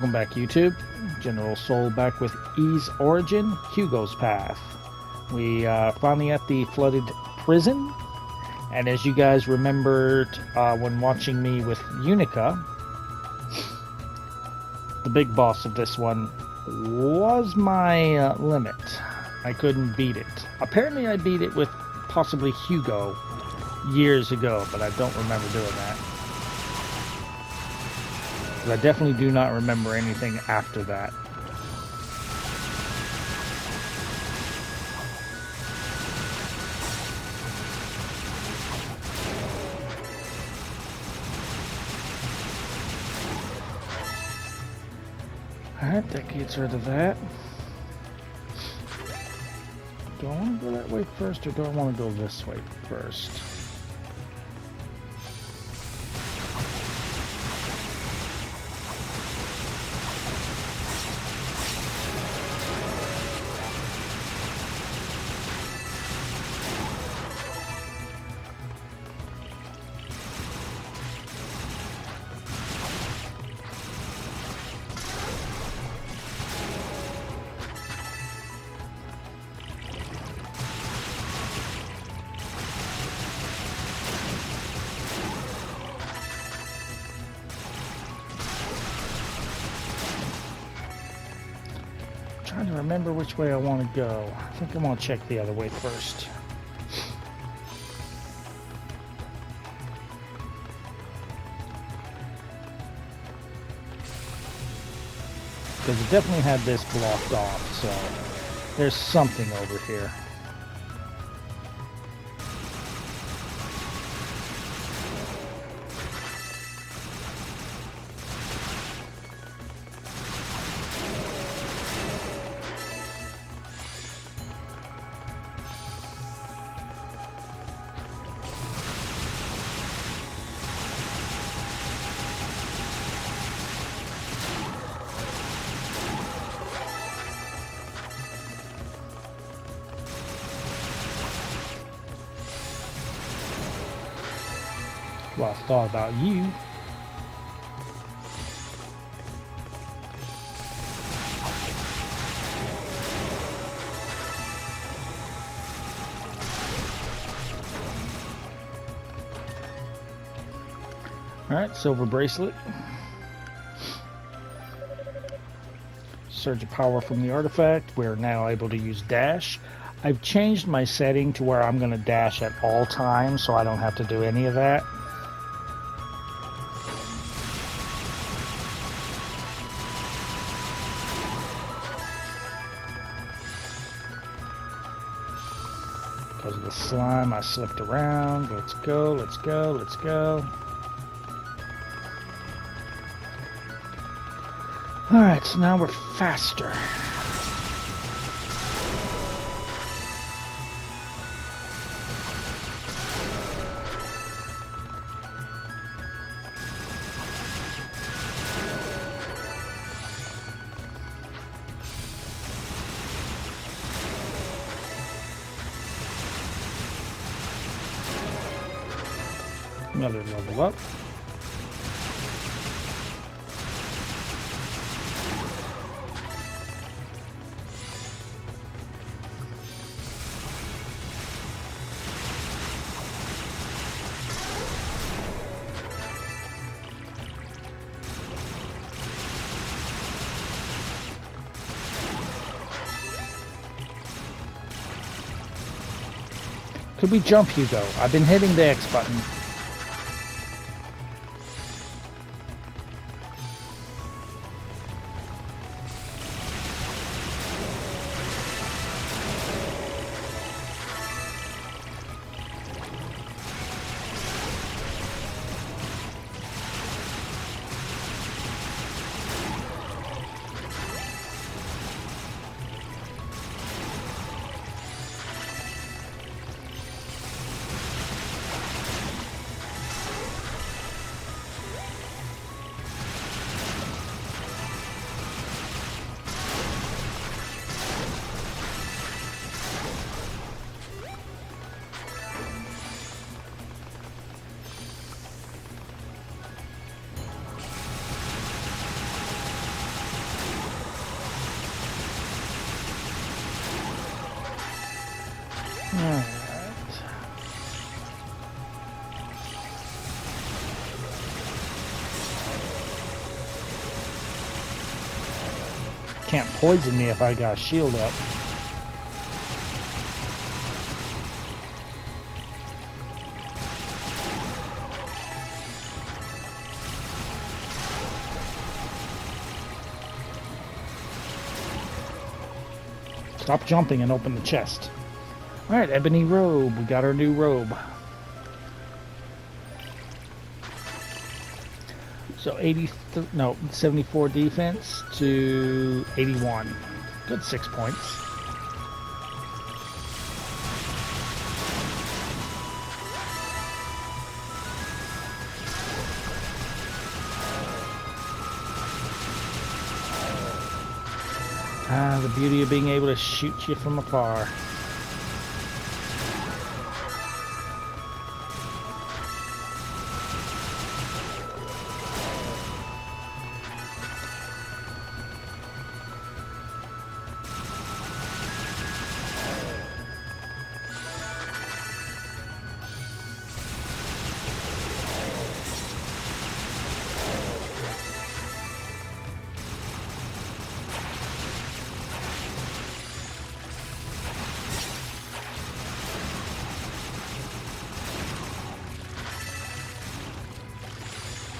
Welcome back, YouTube. General Soul back with E's Origin, Hugo's Path. We finally at the flooded prison, and as you guys remembered when watching me with Unica, the big boss of this one was my limit. I couldn't beat it. Apparently I beat it with possibly Hugo years ago, but I don't remember doing that. I definitely do not remember anything after that. Alright, that gets rid of that. Do I want to go that way first, or do I want to go this way first? Trying to remember which way I want to go. I think I want to check the other way first. Because it definitely had this blocked off, so there's something over here. Well, I thought about you. Alright, silver bracelet. Surge of power from the artifact. We're now able to use dash. I've changed my setting to where I'm going to dash at all times, so I don't have to do any of that. Because of the slime, I slipped around. Let's go, let's go, let's go. Alright, so now we're faster. Another level up. Could we jump, Hugo? I've been hitting the X button. Alright. Can't poison me if I got a shield up. Stop jumping and open the chest. Alright, ebony robe. We got our new robe. So 74 defense to 81. Good 6 points. Ah, the beauty of being able to shoot you from afar.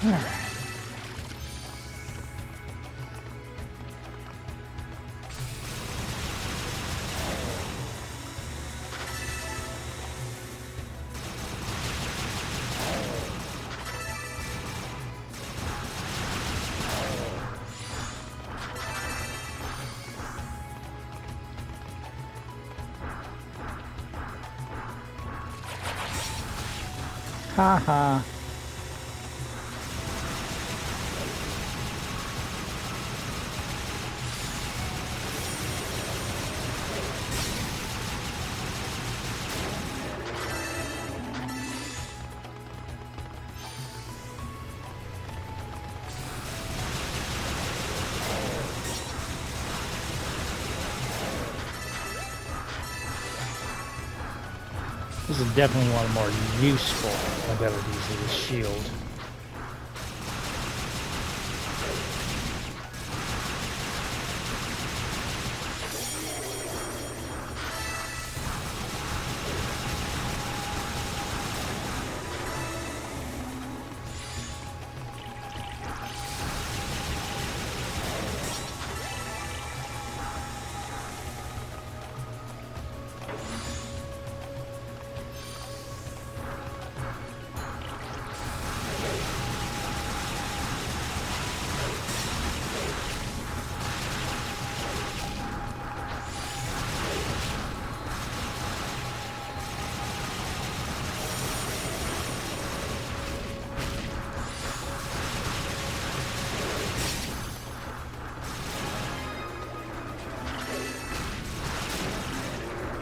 Alright. Ha ha. This is definitely one of the more useful abilities of the shield.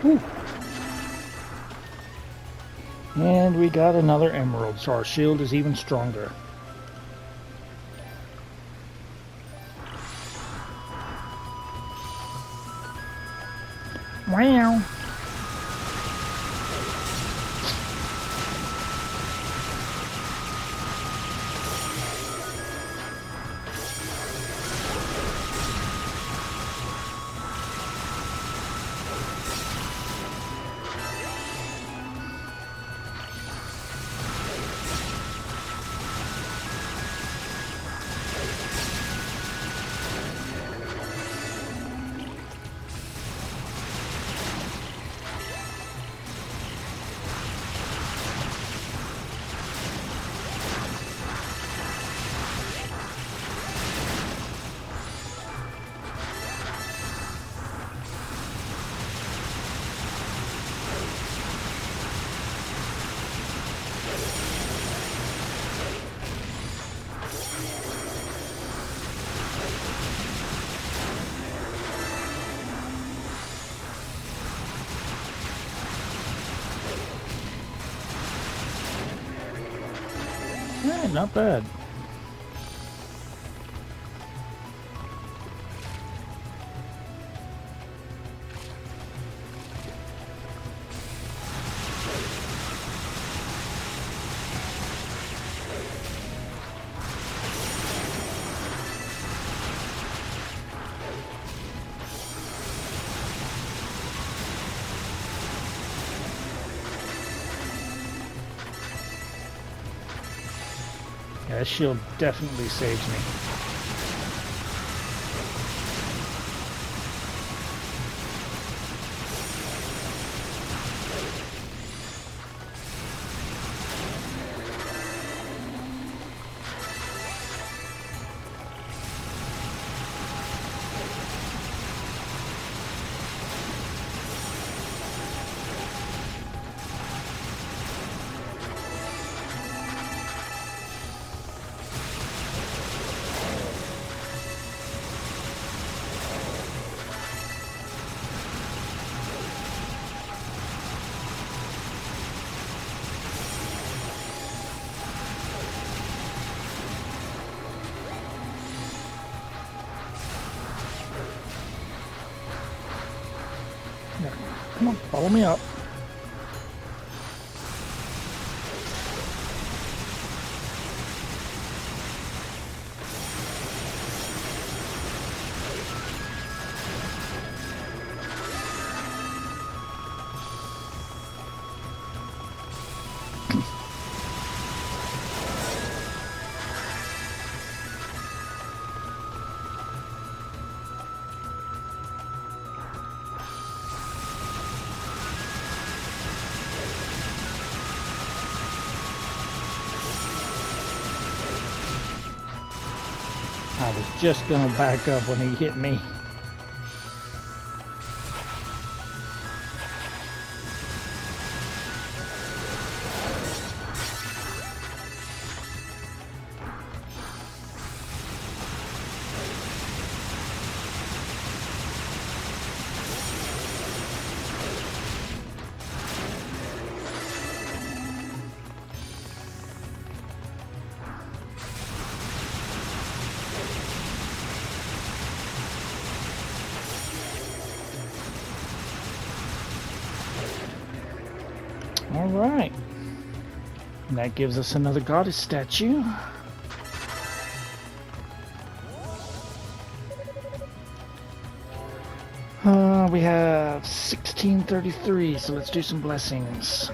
Whew. And we got another emerald, so our shield is even stronger. Wow. Yeah, not bad. that shield definitely saves me. Come on, follow me up. I was just gonna back up when he hit me. All right. And that gives us another goddess statue. We have 1633, so let's do some blessings.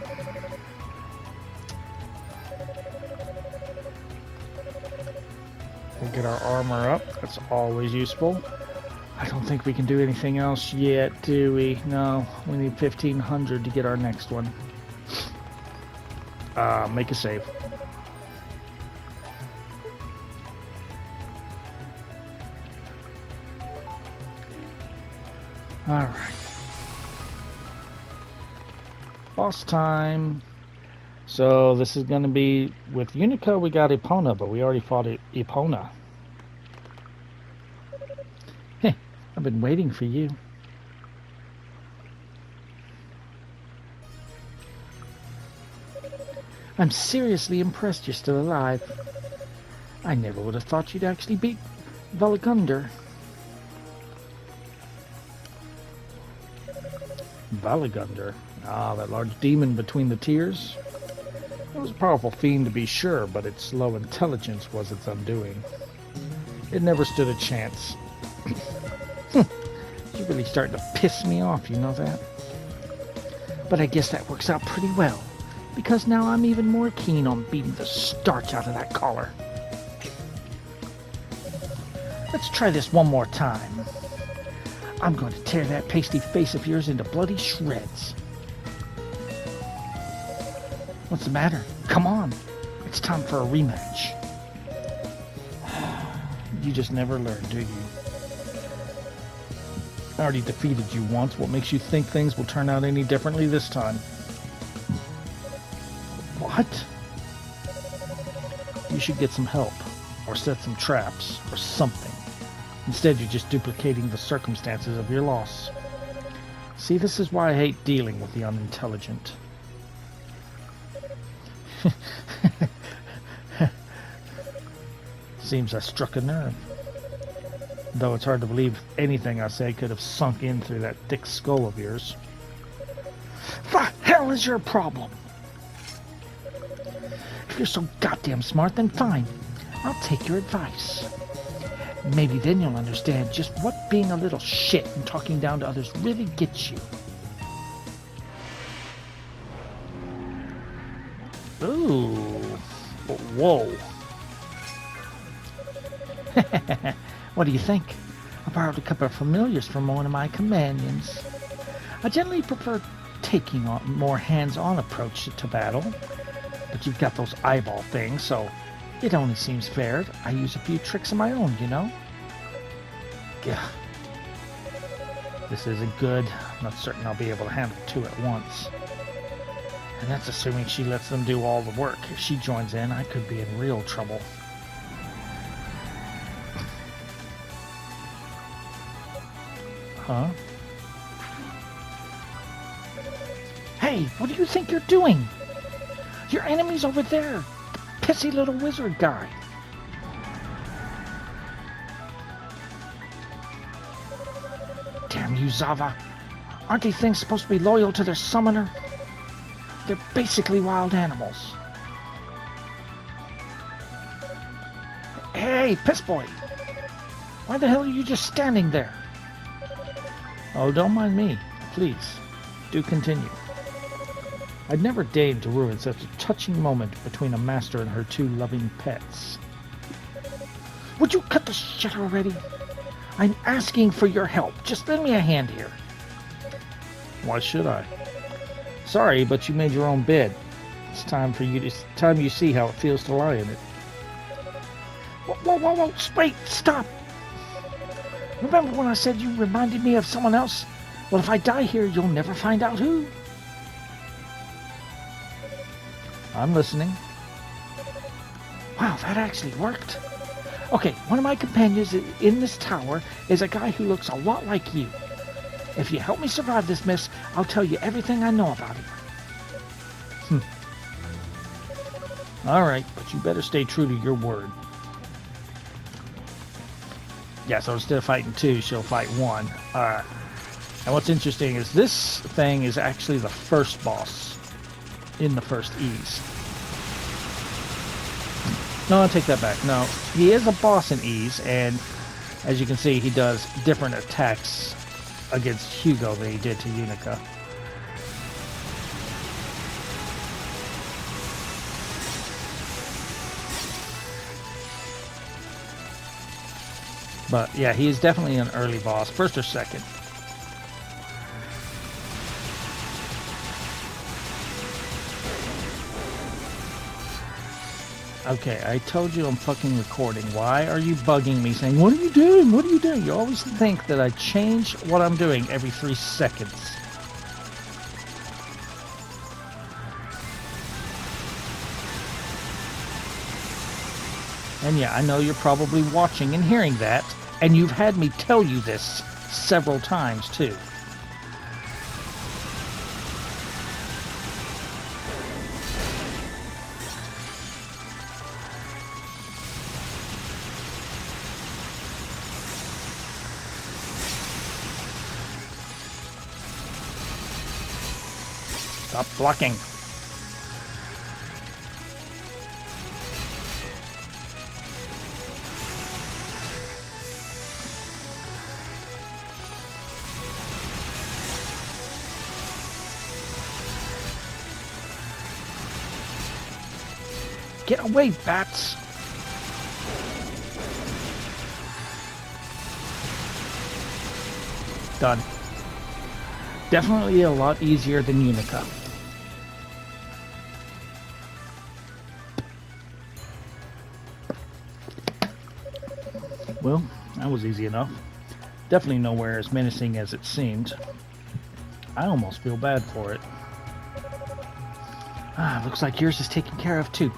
We'll get our armor up. That's always useful. I don't think we can do anything else yet, do we? No, we need 1500 to get our next one. Make a save. Alright. Boss time. So this is going to be, with Unico we got Epona, but we already fought Epona. Heh, I've been waiting for you. I'm seriously impressed you're still alive. I never would have thought you'd actually beat Valagander. Valagander? Ah, that large demon between the tiers? It was a powerful fiend to be sure, but its low intelligence was its undoing. It never stood a chance. You're really starting to piss me off, you know that? But I guess that works out pretty well, because now I'm even more keen on beating the starch out of that collar. Let's try this one more time. I'm going to tear that pasty face of yours into bloody shreds. What's the matter? Come on. It's time for a rematch. You just never learn, do you? I already defeated you once. What makes you think things will turn out any differently this time? What? You should get some help, or set some traps, or something. Instead, you're just duplicating the circumstances of your loss. See, this is why I hate dealing with the unintelligent. Seems I struck a nerve. Though it's hard to believe anything I say could have sunk in through that thick skull of yours. The hell is your problem? If you're so goddamn smart, then fine. I'll take your advice. Maybe then you'll understand just what being a little shit and talking down to others really gets you. Ooh. Whoa. What do you think? I borrowed a couple of familiars from one of my companions. I generally prefer taking a more hands-on approach to battle, but you've got those eyeball things, so it only seems fair I use a few tricks of my own, you know? Yeah. This isn't good. I'm not certain I'll be able to handle two at once. And that's assuming she lets them do all the work. If she joins in, I could be in real trouble. Huh? Hey, what do you think you're doing? Your enemy's over there. The pissy little wizard guy. Damn you, Zava. Aren't these things supposed to be loyal to their summoner? They're basically wild animals. Hey, piss boy. Why the hell are you just standing there? Oh, don't mind me. Please, do continue. I'd never deigned to ruin such a touching moment between a master and her two loving pets. Would you cut the shit already? I'm asking for your help. Just lend me a hand here. Why should I? Sorry, but you made your own bed. It's time you see how it feels to lie in it. Whoa, wait, stop! Remember when I said you reminded me of someone else? Well, if I die here, you'll never find out who. I'm listening. Wow, that actually worked. Okay, one of my companions in this tower is a guy who looks a lot like you. If you help me survive this mess, I'll tell you everything I know about him. Alright, but you better stay true to your word. Yeah, so instead of fighting two, she'll fight one. Alright. And what's interesting is this thing is actually the first boss in the first Ys. No, I'll take that back. No, he is a boss in Ys, and as you can see, he does different attacks against Hugo than he did to Unica. But yeah, he is definitely an early boss, first or second. Okay, I told you I'm fucking recording. Why are you bugging me saying, what are you doing? What are you doing? You always think that I change what I'm doing every 3 seconds. And yeah, I know you're probably watching and hearing that, and you've had me tell you this several times too. Stop blocking. Get away, bats! Done. Definitely a lot easier than Unica. Well, that was easy enough. Definitely nowhere as menacing as it seemed. I almost feel bad for it. Ah, looks like yours is taken care of too.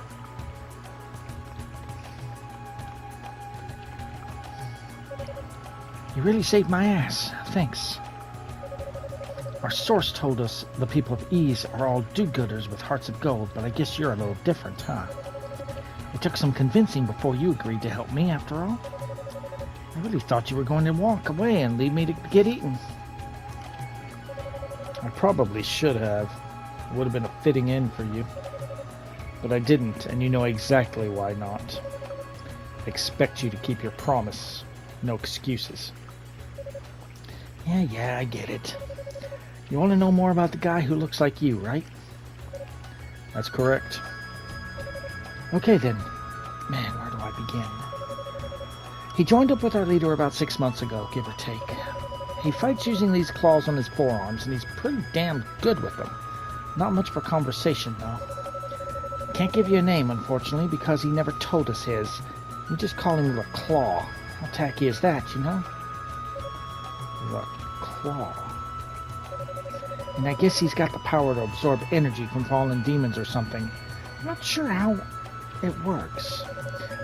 You really saved my ass. Thanks. Our source told us the people of Ys are all do-gooders with hearts of gold, but I guess you're a little different, huh? It took some convincing before you agreed to help me, after all. I really thought you were going to walk away and leave me to get eaten. I probably should have. It would have been a fitting end for you. But I didn't, and you know exactly why not. I expect you to keep your promise. No excuses. Yeah, I get it. You want to know more about the guy who looks like you, right? That's correct. Okay then. Man, where do I begin? He joined up with our leader about 6 months ago, give or take. He fights using these claws on his forearms, and he's pretty damn good with them. Not much for conversation, though. Can't give you a name, unfortunately, because he never told us his. We just call him the Claw. How tacky is that, you know? The Claw. And I guess he's got the power to absorb energy from fallen demons or something. I'm not sure how it works.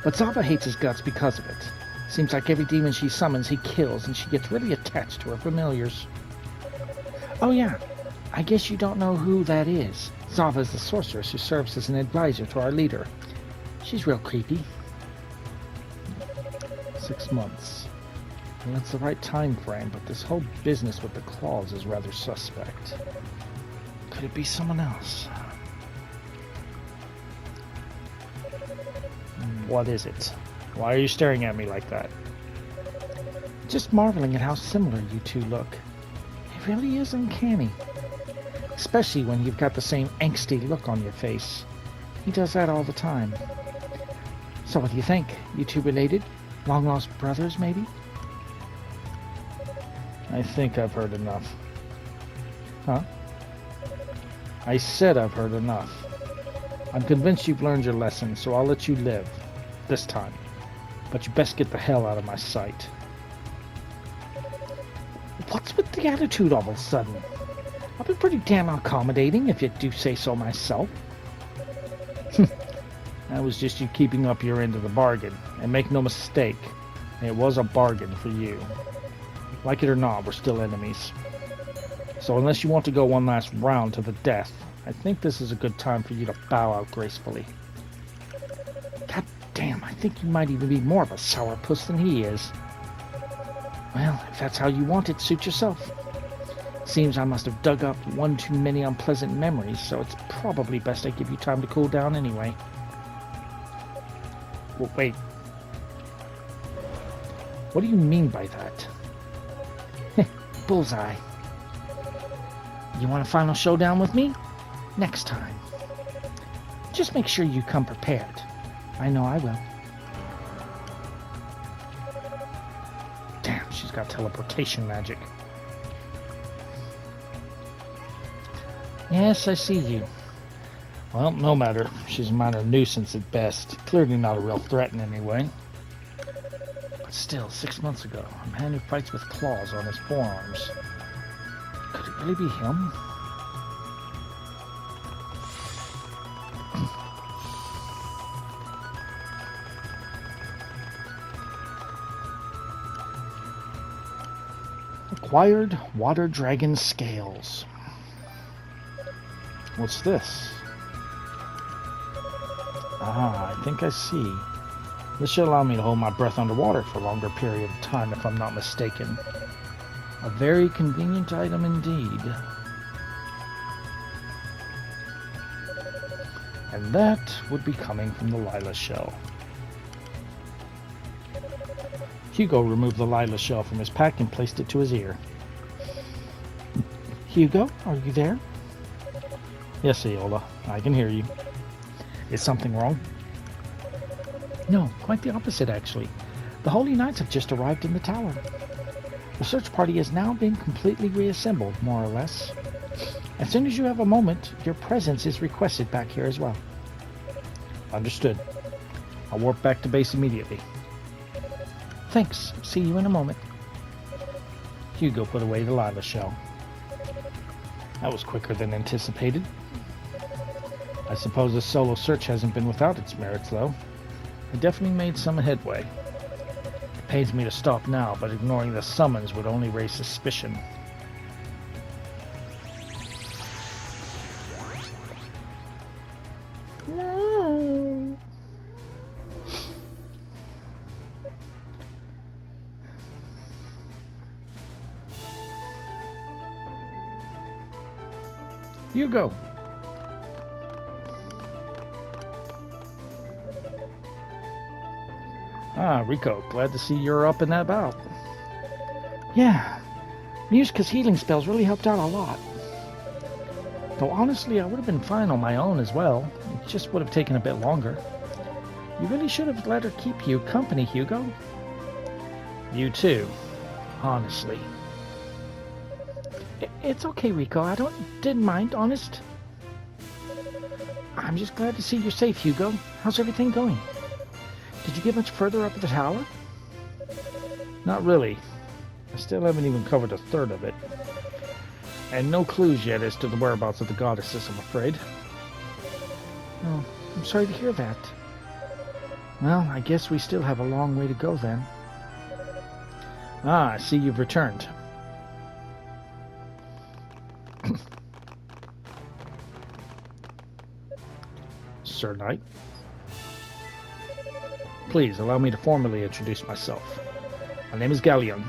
But Zava hates his guts because of it. Seems like every demon she summons, he kills, and she gets really attached to her familiars. Oh yeah, I guess you don't know who that is. Zava is the sorceress who serves as an advisor to our leader. She's real creepy. 6 months. Well, that's the right time frame, but this whole business with the claws is rather suspect. Could it be someone else? What is it? Why are you staring at me like that? Just marveling at how similar you two look. It really is uncanny. Especially when you've got the same angsty look on your face. He does that all the time. So what do you think? You two related? Long-lost brothers, maybe? I think I've heard enough. Huh? I said I've heard enough. I'm convinced you've learned your lesson, so I'll let you live. This time. But you best get the hell out of my sight. What's with the attitude all of a sudden? I've been pretty damn accommodating, if you do say so myself. That was just you keeping up your end of the bargain. And make no mistake, it was a bargain for you. Like it or not, we're still enemies. So unless you want to go one last round to the death, I think this is a good time for you to bow out gracefully. God damn, I think you might even be more of a sourpuss than he is. Well, if that's how you want it, suit yourself. Seems I must have dug up one too many unpleasant memories, so it's probably best I give you time to cool down anyway. Well, wait. What do you mean by that? Bullseye. You want a final showdown with me? Next time. Just make sure you come prepared. I know I will. Damn, she's got teleportation magic. Yes, I see you. Well, no matter. She's a minor nuisance at best. Clearly not a real threat in any way. But still, 6 months ago, a man who fights with claws on his forearms. Could it really be him? Acquired water dragon scales. What's this? Ah, I think I see. This should allow me to hold my breath underwater for a longer period of time if I'm not mistaken. A very convenient item indeed. And that would be coming from the Lila shell. Hugo removed the Lila shell from his pack and placed it to his ear. Hugo, are you there? Yes, Aola, I can hear you. Is something wrong? No, quite the opposite, actually. The Holy Knights have just arrived in the tower. The search party is now being completely reassembled, more or less. As soon as you have a moment, your presence is requested back here as well. Understood. I'll warp back to base immediately. Thanks. See you in a moment. Hugo put away the Lila shell. That was quicker than anticipated. I suppose this solo search hasn't been without its merits, though. It definitely made some headway. It pains me to stop now, but ignoring the summons would only raise suspicion. No. Hugo. Ah, Rico, glad to see you're up and about. Yeah, Muska's healing spells really helped out a lot. Though honestly, I would have been fine on my own as well. It just would have taken a bit longer. You really should have let her keep you company, Hugo. You too, honestly. It's okay, Rico. Didn't mind, honest. I'm just glad to see you're safe, Hugo. How's everything going? Did you get much further up the tower? Not really. I still haven't even covered a third of it. And no clues yet as to the whereabouts of the goddesses, I'm afraid. Oh, I'm sorry to hear that. Well, I guess we still have a long way to go then. Ah, I see you've returned. Sir Knight. Please allow me to formally introduce myself. My name is Galleon.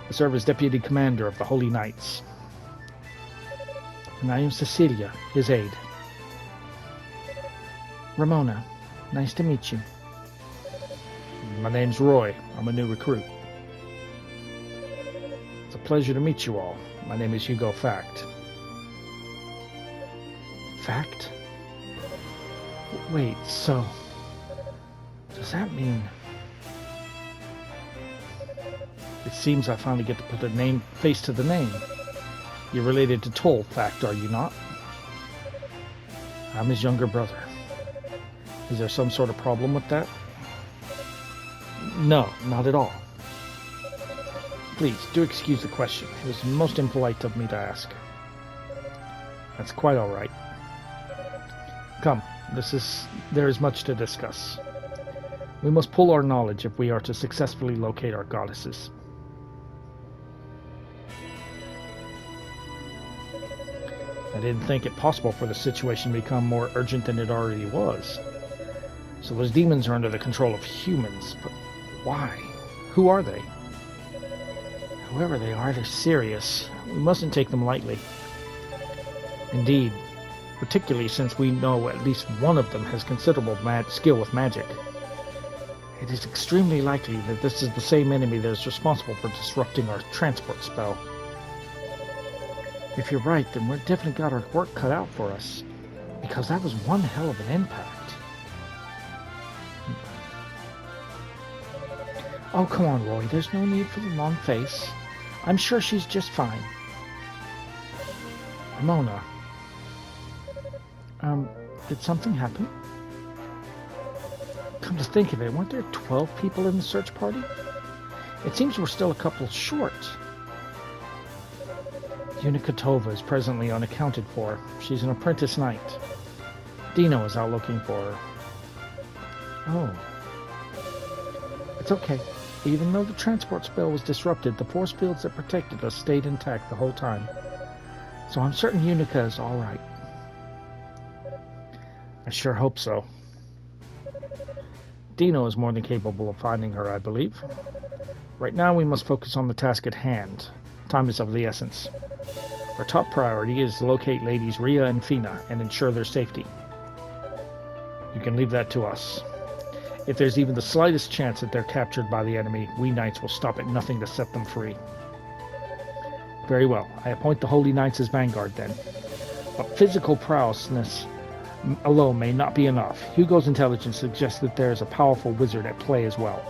I serve as Deputy Commander of the Holy Knights. And I am Cecilia, his aide. Ramona, nice to meet you. My name's Roy. I'm a new recruit. It's a pleasure to meet you all. My name is Hugo Fact. Fact? Wait, so... does that mean... It seems I finally get to put a face to the name. You're related to Toll, Fact, are you not? I'm his younger brother. Is there some sort of problem with that? No, not at all. Please, do excuse the question. It was most impolite of me to ask. That's quite all right. Come, there is much to discuss. We must pull our knowledge if we are to successfully locate our goddesses. I didn't think it possible for the situation to become more urgent than it already was. So those demons are under the control of humans, but why? Who are they? Whoever they are, they're serious. We mustn't take them lightly. Indeed, particularly since we know at least one of them has considerable skill with magic. It is extremely likely that this is the same enemy that is responsible for disrupting our transport spell. If you're right, then we've definitely got our work cut out for us, because that was one hell of an impact. Oh, come on, Roy, there's no need for the long face. I'm sure she's just fine. Ramona. Did something happen? Come to think of it, weren't there 12 people in the search party? It seems we're still a couple short. Unikatova is presently unaccounted for. She's an apprentice knight. Dino is out looking for her. Oh. It's okay. Even though the transport spell was disrupted, the force fields that protected us stayed intact the whole time. So I'm certain Unica is all right. I sure hope so. Dino is more than capable of finding her, I believe. Right now we must focus on the task at hand. Time is of the essence. Our top priority is to locate ladies Rhea and Fina and ensure their safety. You can leave that to us. If there's even the slightest chance that they're captured by the enemy, we knights will stop at nothing to set them free. Very well. I appoint the Holy Knights as vanguard then. But physical prowess alone may not be enough. Hugo's intelligence suggests that there is a powerful wizard at play as well.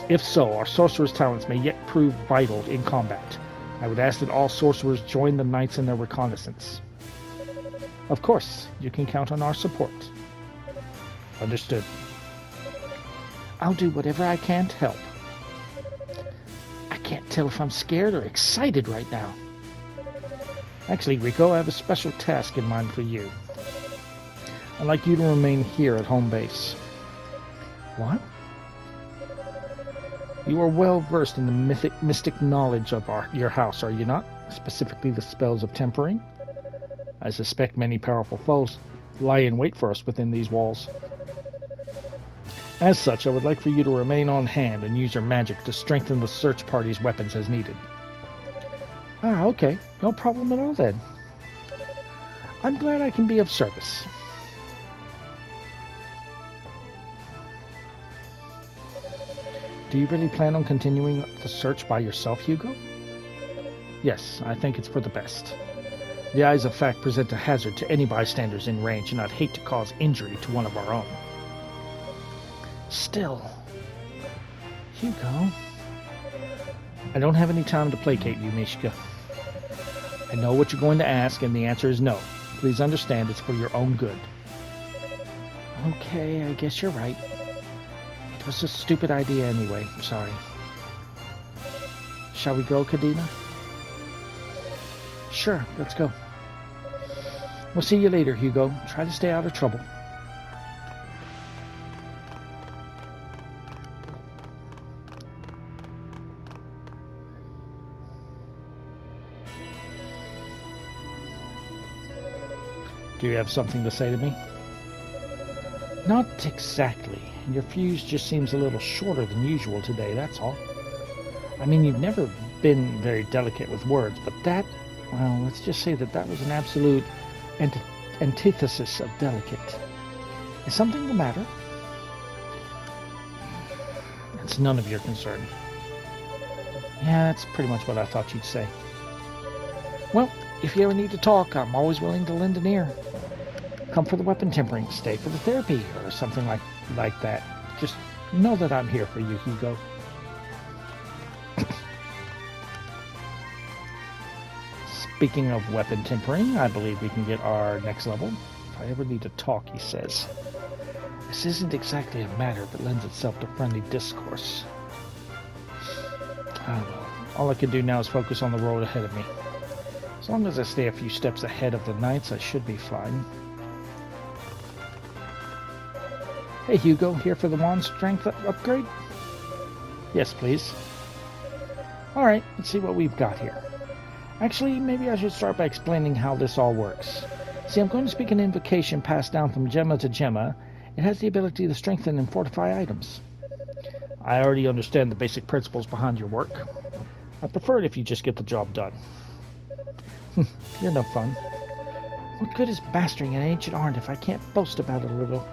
If so, our sorcerer's talents may yet prove vital in combat. I would ask that all sorcerers join the knights in their reconnaissance. Of course, you can count on our support. Understood. I'll do whatever I can to help. I can't tell if I'm scared or excited right now. Actually, Rico, I have a special task in mind for you. I'd like you to remain here at home base. What? You are well versed in the mystic knowledge of your house, are you not? Specifically the spells of tempering? I suspect many powerful foes lie in wait for us within these walls. As such, I would like for you to remain on hand and use your magic to strengthen the search party's weapons as needed. Ah, okay. No problem at all then. I'm glad I can be of service. Do you really plan on continuing the search by yourself, Hugo? Yes, I think it's for the best. The eyes of fact present a hazard to any bystanders in range, and I'd hate to cause injury to one of our own. Still, Hugo... I don't have any time to placate you, Mishka. I know what you're going to ask, and the answer is no. Please understand it's for your own good. Okay, I guess you're right. It was a stupid idea anyway. I'm sorry. Shall we go, Kadena? Sure, let's go. We'll see you later, Hugo. Try to stay out of trouble. Do you have something to say to me? Not exactly. Your fuse just seems a little shorter than usual today, that's all. I mean, you've never been very delicate with words, but that, well, let's just say that was an absolute antithesis of delicate. Is something the matter? It's none of your concern. Yeah, that's pretty much what I thought you'd say. Well, if you ever need to talk, I'm always willing to lend an ear. Come for the weapon tempering, stay for the therapy, or something like that. Just know that I'm here for you, Hugo. Speaking of weapon tempering, I believe we can get our next level. If I ever need to talk, he says. This isn't exactly a matter that lends itself to friendly discourse. I don't know. All I can do now is focus on the road ahead of me. As long as I stay a few steps ahead of the knights, I should be fine. Hey Hugo, here for the wand strength upgrade? Yes, please. Alright, let's see what we've got here. Actually, maybe I should start by explaining how this all works. See, I'm going to speak an invocation passed down from gemma to gemma. It has the ability to strengthen and fortify items. I already understand the basic principles behind your work. I prefer it if you just get the job done. You're no fun. What good is mastering an ancient art if I can't boast about it a little?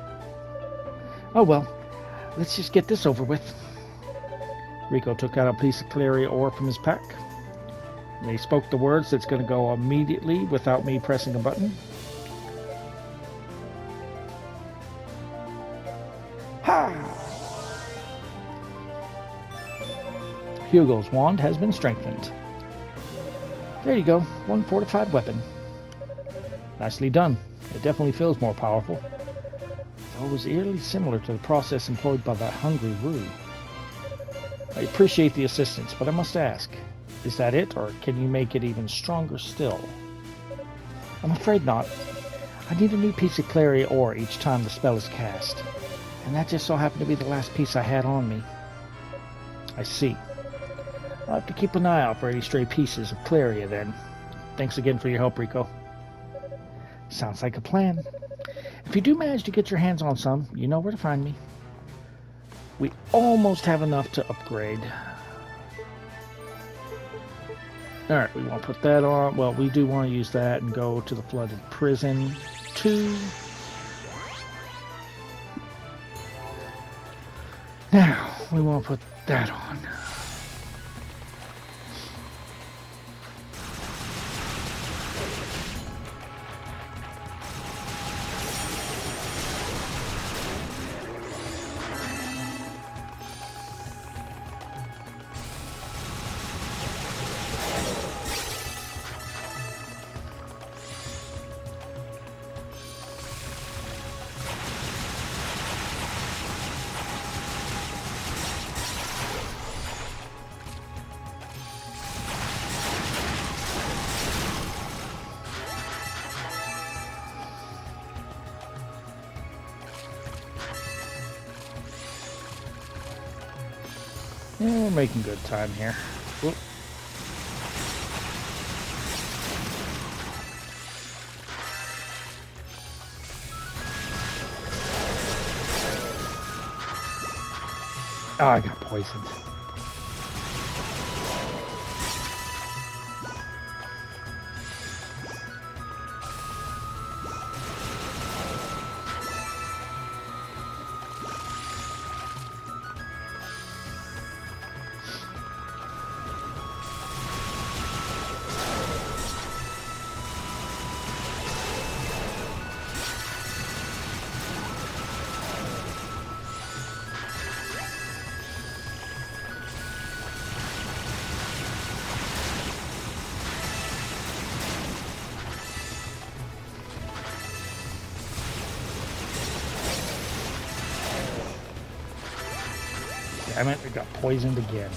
Oh well, let's just get this over with. Rico took out a piece of clary ore from his pack. And he spoke the words that's going to go immediately without me pressing a button. Ha! Hugo's wand has been strengthened. There you go, one fortified weapon. Nicely done. It definitely feels more powerful. Though it was eerily similar to the process employed by that hungry Rue. I appreciate the assistance, but I must ask, is that it, or can you make it even stronger still? I'm afraid not. I need a new piece of clary ore each time the spell is cast, and that just so happened to be the last piece I had on me. I see. I'll have to keep an eye out for any stray pieces of claria then. Thanks again for your help, Rico. Sounds like a plan. If you do manage to get your hands on some, you know where to find me. We almost have enough to upgrade. Alright, we want to put that on. Well, we do want to use that and go to the flooded prison 2. Now, we want to put that on. Yeah, we're making good time here. Whoop. Oh, I got poisoned. damn it, it got poisoned again.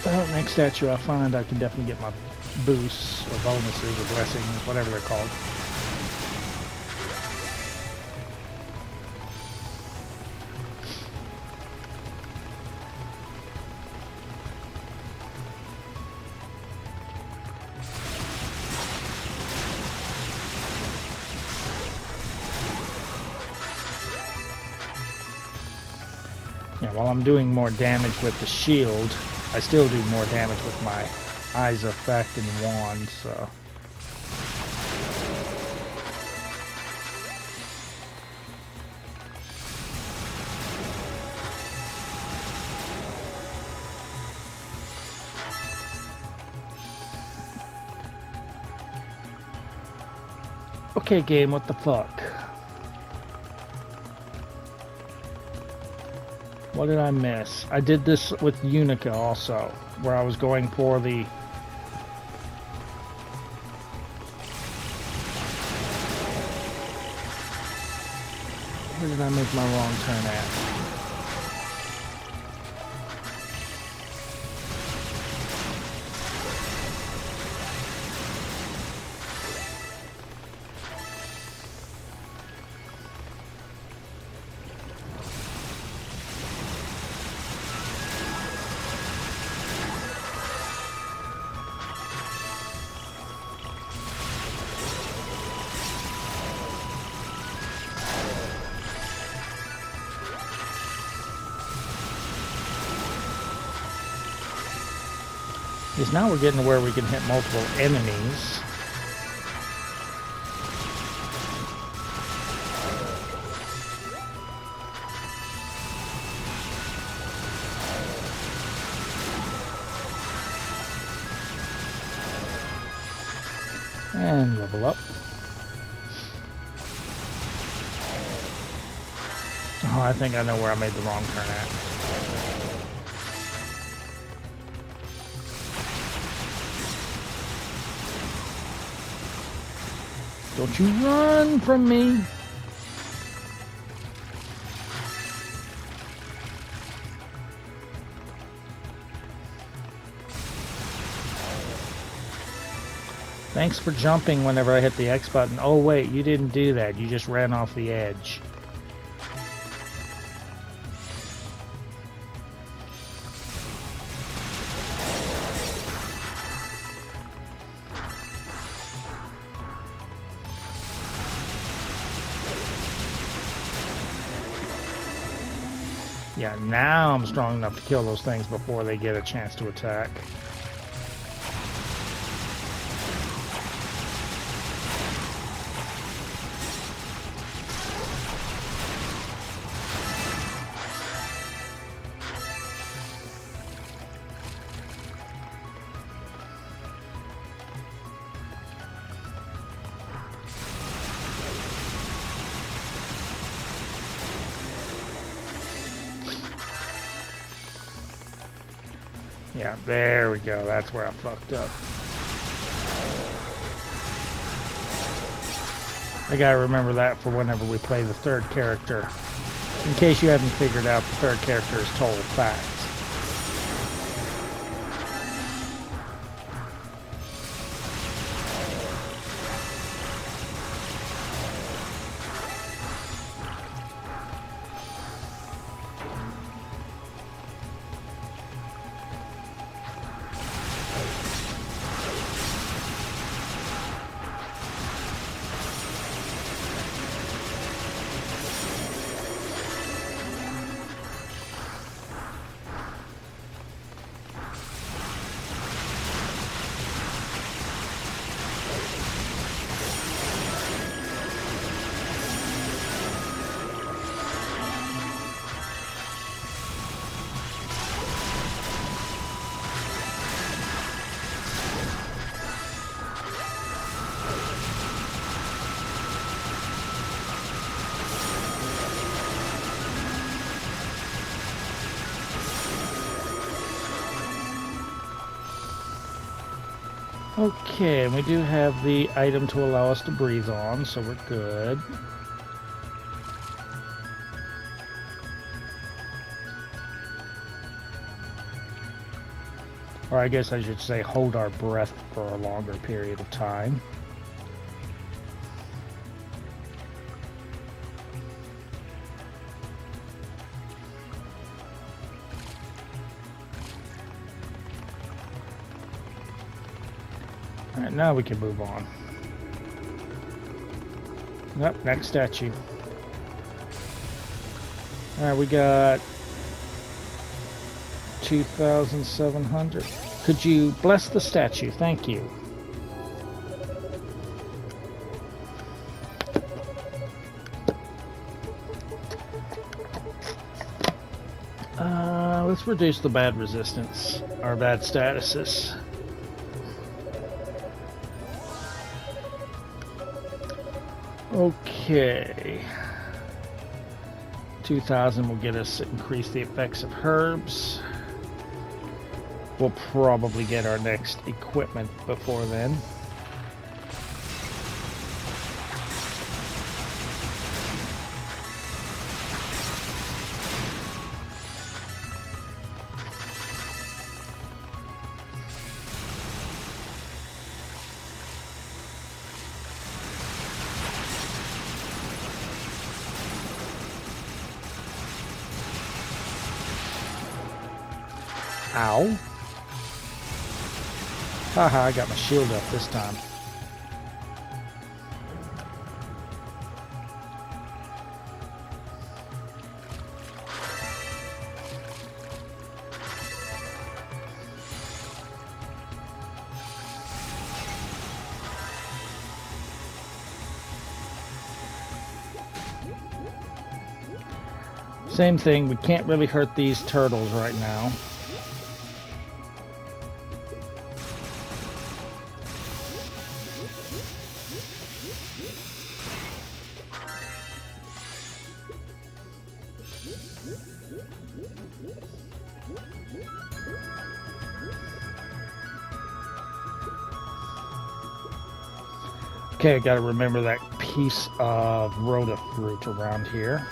Well, next statue I find, I can definitely get my boosts or bonuses or blessings, whatever they're called. Yeah, while I'm doing more damage with the shield, I still do more damage with my Eyes effect and wand, so. Okay, game, what the fuck? What did I miss? I did this with Unica also, where I was going for the... Where did I make my wrong turn at? Because now we're getting to where we can hit multiple enemies. And level up. Oh, I think I know where I made the wrong turn at. Don't you run from me! Thanks for jumping whenever I hit the X button. Oh wait, you didn't do that. You just ran off the edge. Yeah, now I'm strong enough to kill those things before they get a chance to attack. Yeah, there we go. That's where I fucked up. I gotta remember that for whenever we play the third character. In case you haven't figured out, the third character is total facts. Okay, and we do have the item to allow us to breathe on, so we're good. Or I guess I should say hold our breath for a longer period of time. Alright, now we can move on. Yep, next statue. Alright, we got 2,700. Could you bless the statue? Thank you. Let's reduce the bad resistance, or bad statuses. Okay. 2,000 will get us increase the effects of herbs. We'll probably get our next equipment before then. Ow. Haha, I got my shield up this time. Same thing, we can't really hurt these turtles right now. Okay, I gotta remember that piece of rhoda fruit around here.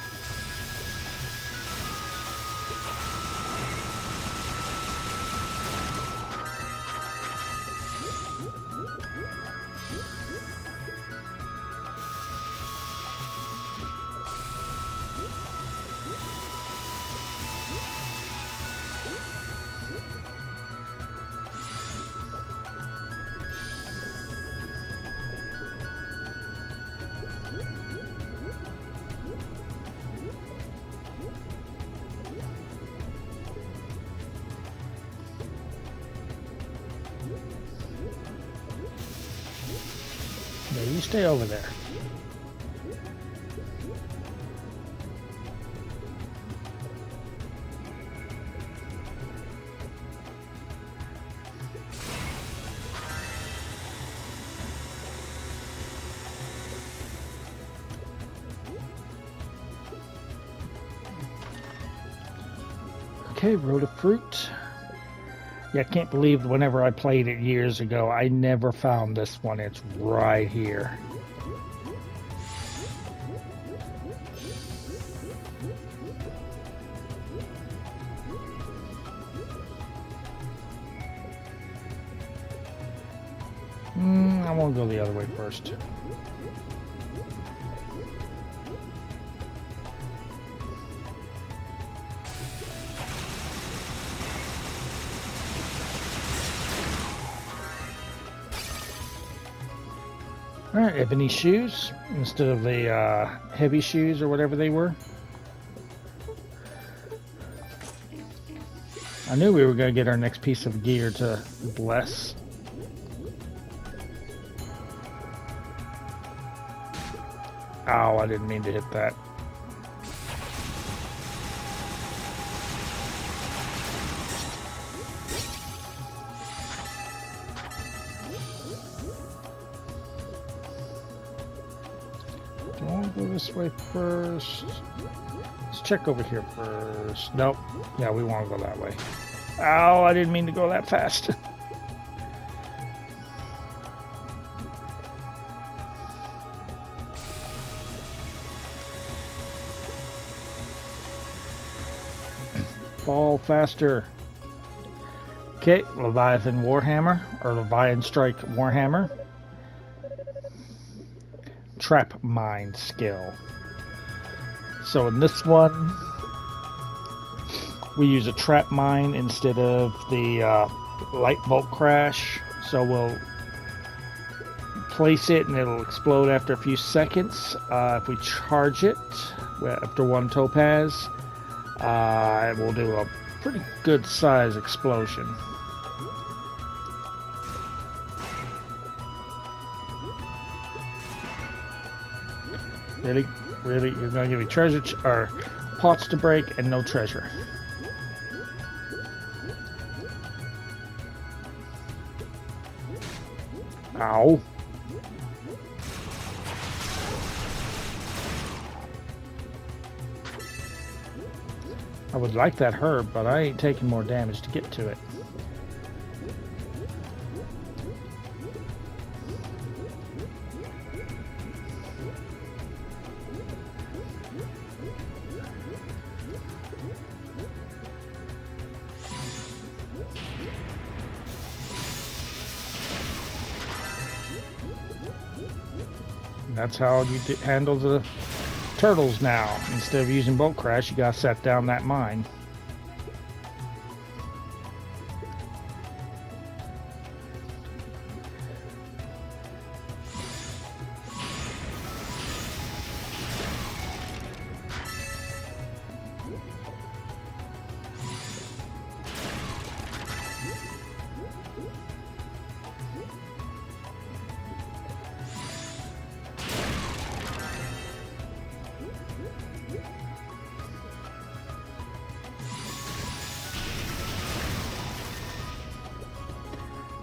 Yeah, you stay over there. Okay, rhoda fruit. Yeah, I can't believe whenever I played it years ago, I never found this one. It's right here. I want to go the other way first. Alright, ebony shoes instead of the heavy shoes or whatever they were. I knew we were going to get our next piece of gear to bless. Ow, I didn't mean to hit that. Do I want to go this way first? Let's check over here first. Nope. Yeah, we want to go that way. Ow, I didn't mean to go that fast. fall faster. Okay, Leviathan Warhammer, or Leviathan Strike Warhammer. Trap Mine skill. So in this one, we use a trap mine instead of the light bolt crash. So we'll place it and it'll explode after a few seconds. If we charge it after one topaz, it will do a pretty good size explosion. Really? Really? You're gonna give me treasure or pots to break and no treasure? Ow. I would like that herb, but I ain't taking more damage to get to it. That's how you handle the turtles now. Instead of using bolt crash, you gotta set down that mine.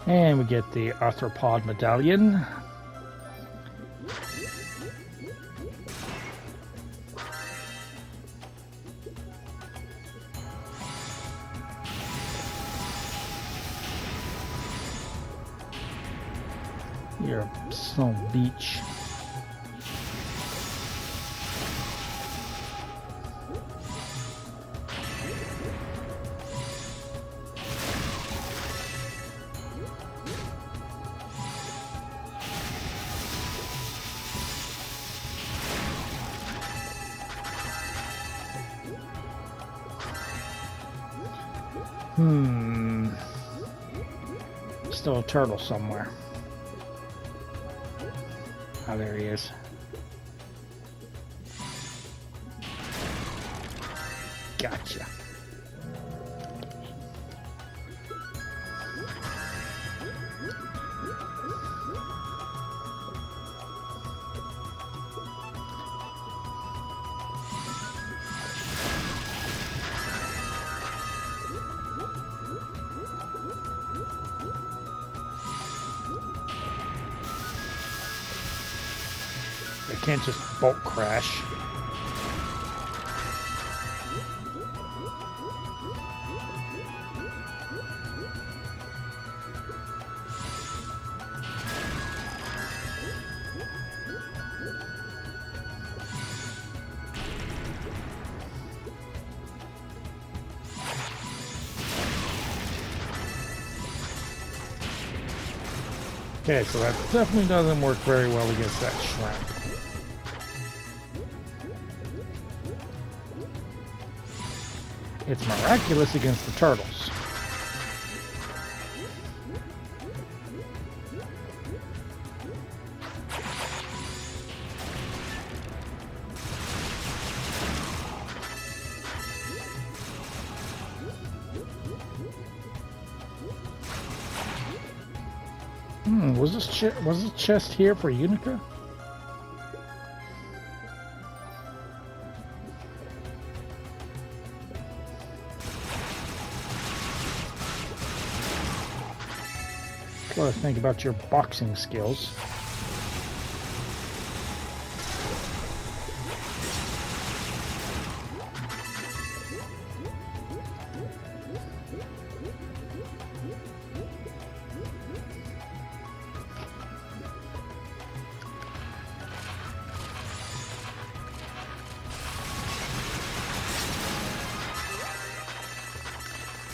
And we get the arthropod medallion. You're a son of a beach. Still a turtle somewhere. Oh, there he is. Gotcha. I can't just bolt crash. Okay, so that definitely doesn't work very well against that shrimp. It's miraculous against the turtles. Was this chest here for Unica? What to think about your boxing skills.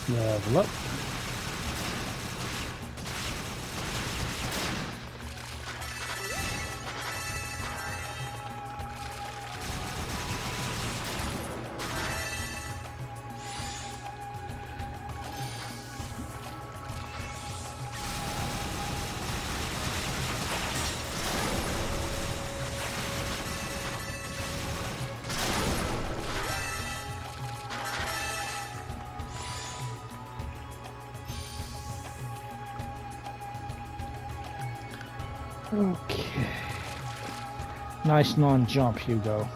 Level up. Okay. Nice non-jump, Hugo.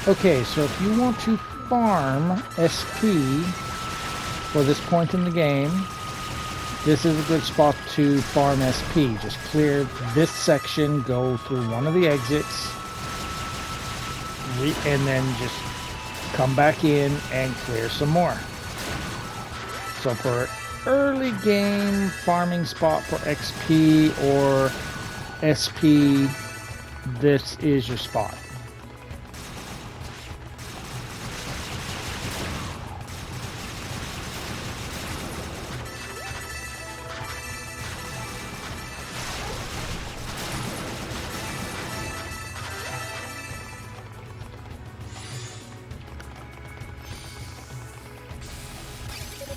Okay, so if you want to farm SP for this point in the game, this is a good spot to farm SP. Just clear this section, go through one of the exits, and then just come back in and clear some more. So for early game farming spot for XP or SP, this is your spot.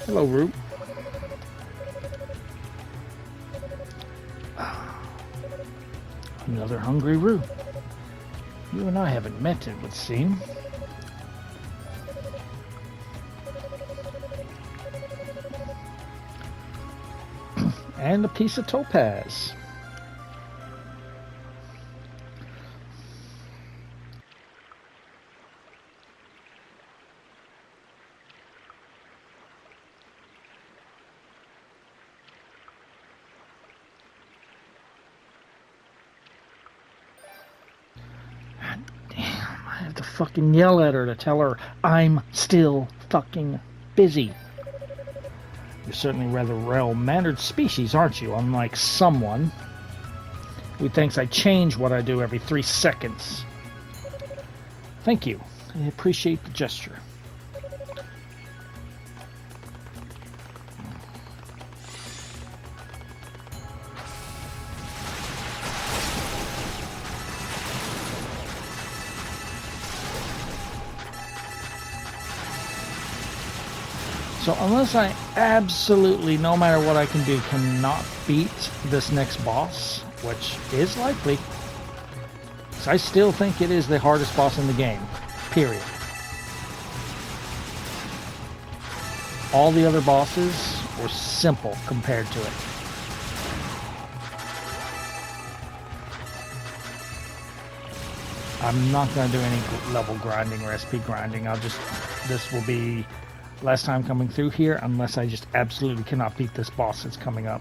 Hello, Root. Another hungry Root. You and I haven't met, it would seem. And a piece of topaz. I have to fucking yell at her to tell her I'm still fucking busy. You're certainly rather well-mannered species, aren't you? Unlike someone who thinks I change what I do every 3 seconds. Thank you. I appreciate the gesture. So unless I absolutely, no matter what I can do, cannot beat this next boss, which is likely, because I still think it is the hardest boss in the game, period. All the other bosses were simple compared to it. I'm not going to do any level grinding or SP grinding. This will be last time coming through here, unless I just absolutely cannot beat this boss that's coming up.